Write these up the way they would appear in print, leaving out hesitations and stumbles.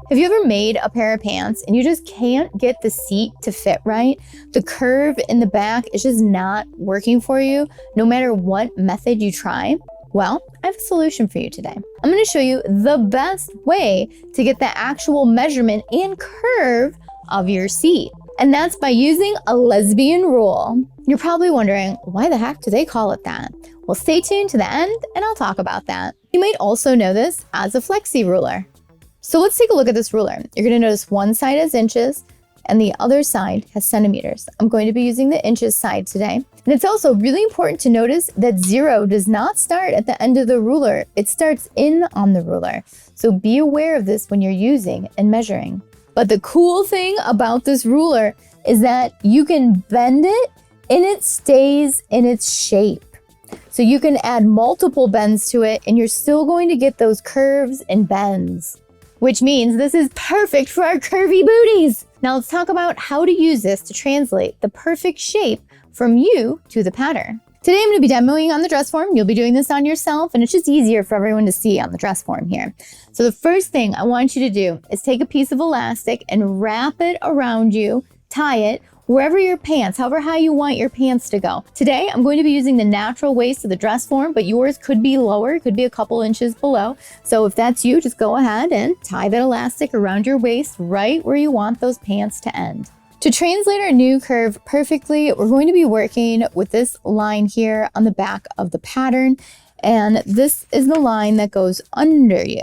Have you ever made a pair of pants and you just can't get the seat to fit right? The curve in the back is just not working for you, no matter what method you try? Well, I have a solution for you today. I'm going to show you the best way to get the actual measurement and curve of your seat. And that's by using a lesbian rule. You're probably wondering, why the heck do they call it that? Well, stay tuned to the end and I'll talk about that. You might also know this as a flexi ruler. So let's take a look at this ruler. You're going to notice one side has inches and the other side has centimeters. I'm going to be using the inches side today. And it's also really important to notice that 0 does not start at the end of the ruler. It starts in on the ruler. So be aware of this when you're using and measuring. But the cool thing about this ruler is that you can bend it and it stays in its shape. So you can add multiple bends to it and you're still going to get those curves and bends, which means this is perfect for our curvy booties. Now let's talk about how to use this to translate the perfect shape from you to the pattern. Today I'm going to be demoing on the dress form. You'll be doing this on yourself and it's just easier for everyone to see on the dress form here. So the first thing I want you to do is take a piece of elastic and wrap it around you, tie it wherever your pants, however high you want your pants to go. Today, I'm going to be using the natural waist of the dress form, but yours could be lower, could be a couple inches below. So if that's you, just go ahead and tie that elastic around your waist right where you want those pants to end. To translate our new curve perfectly, we're going to be working with this line here on the back of the pattern. And this is the line that goes under you.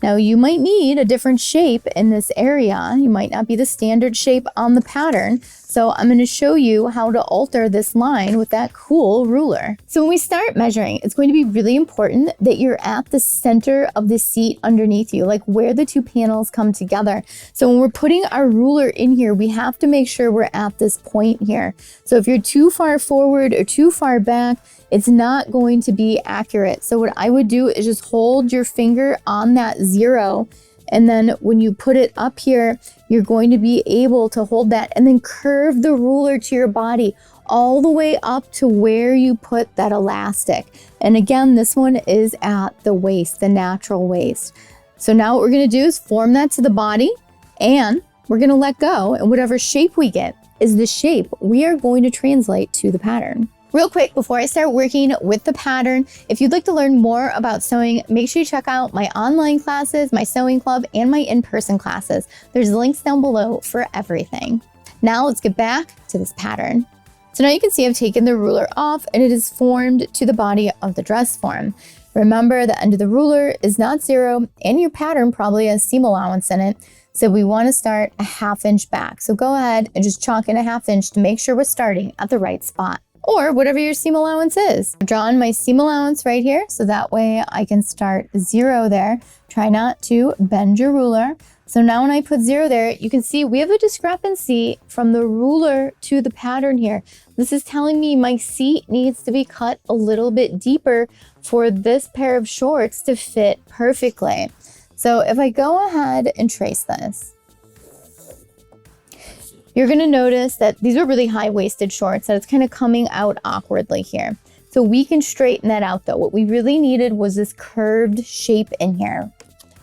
Now you might need a different shape in this area. You might not be the standard shape on the pattern. So I'm going to show you how to alter this line with that cool ruler. So when we start measuring, it's going to be really important that you're at the center of the seat underneath you, like where the two panels come together. So when we're putting our ruler in here, we have to make sure we're at this point here. So if you're too far forward or too far back, it's not going to be accurate. So what I would do is just hold your finger on that 0. And then when you put it up here, you're going to be able to hold that and then curve the ruler to your body all the way up to where you put that elastic. And again, this one is at the waist, the natural waist. So now what we're going to do is form that to the body and we're going to let go. And whatever shape we get is the shape we are going to translate to the pattern. Real quick, before I start working with the pattern, if you'd like to learn more about sewing, make sure you check out my online classes, my sewing club, and my in-person classes. There's links down below for everything. Now let's get back to this pattern. So now you can see I've taken the ruler off and it is formed to the body of the dress form. Remember, the end of the ruler is not 0 and your pattern probably has seam allowance in it. So we want to start a 1/2 inch back. So go ahead and just chalk in a 1/2 inch to make sure we're starting at the right spot, or whatever your seam allowance is. I've drawn my seam allowance right here, so that way I can start 0 there. Try not to bend your ruler. So now when I put 0 there, you can see we have a discrepancy from the ruler to the pattern here. This is telling me my seat needs to be cut a little bit deeper for this pair of shorts to fit perfectly. So if I go ahead and trace this, you're going to notice that these are really high-waisted shorts, that it's kind of coming out awkwardly here. So we can straighten that out though. What we really needed was this curved shape in here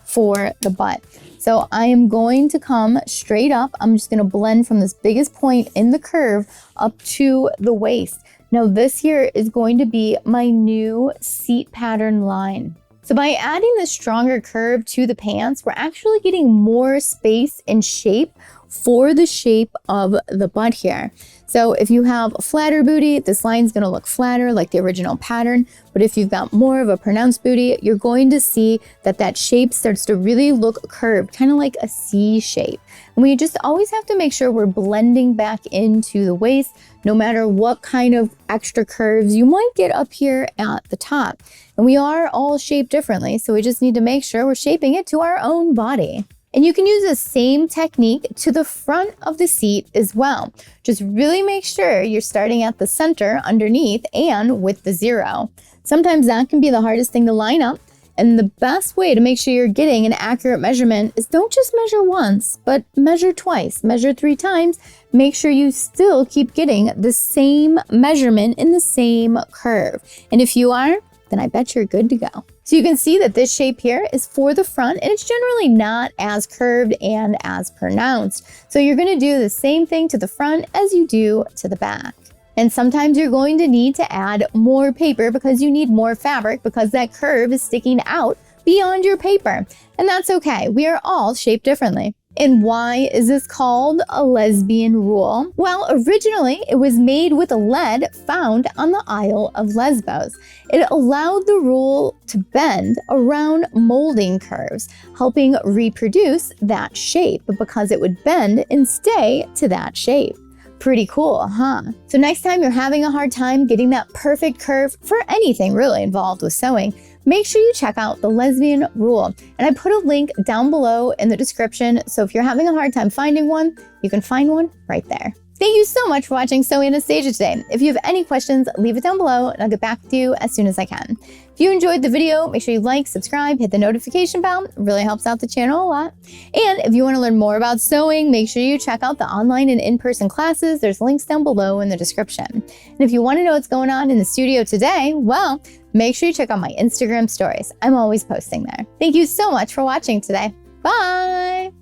for the butt. So I am going to come straight up. I'm just going to blend from this biggest point in the curve up to the waist. Now this here is going to be my new seat pattern line. So by adding this stronger curve to the pants, we're actually getting more space and shape for the shape of the butt here. So if you have a flatter booty, this line's going to look flatter like the original pattern. But if you've got more of a pronounced booty, you're going to see that that shape starts to really look curved, kind of like a C shape. And we just always have to make sure we're blending back into the waist, no matter what kind of extra curves you might get up here at the top. And we are all shaped differently, so we just need to make sure we're shaping it to our own body. And you can use the same technique to the front of the seat as well. Just really make sure you're starting at the center underneath and with the 0. Sometimes that can be the hardest thing to line up. And the best way to make sure you're getting an accurate measurement is don't just measure once, but measure twice, measure 3 times. Make sure you still keep getting the same measurement in the same curve. And if you are, then I bet you're good to go. So you can see that this shape here is for the front and it's generally not as curved and as pronounced. So you're going to do the same thing to the front as you do to the back. And sometimes you're going to need to add more paper because you need more fabric because that curve is sticking out beyond your paper. And that's okay. We are all shaped differently. And why is this called a lesbian rule? Well, originally it was made with a lead found on the Isle of Lesbos. It allowed the rule to bend around molding curves, helping reproduce that shape because it would bend and stay to that shape. Pretty cool, huh? So next time you're having a hard time getting that perfect curve for anything really involved with sewing, make sure you check out the lesbian rule. And I put a link down below in the description, so if you're having a hard time finding one, you can find one right there. Thank you so much for watching Sewing Anastasia today. If you have any questions, leave it down below and I'll get back to you as soon as I can. If you enjoyed the video, make sure you like, subscribe, hit the notification bell. It really helps out the channel a lot. And if you want to learn more about sewing, make sure you check out the online and in-person classes. There's links down below in the description. And if you want to know what's going on in the studio today, well, make sure you check out my Instagram stories. I'm always posting there. Thank you so much for watching today. Bye!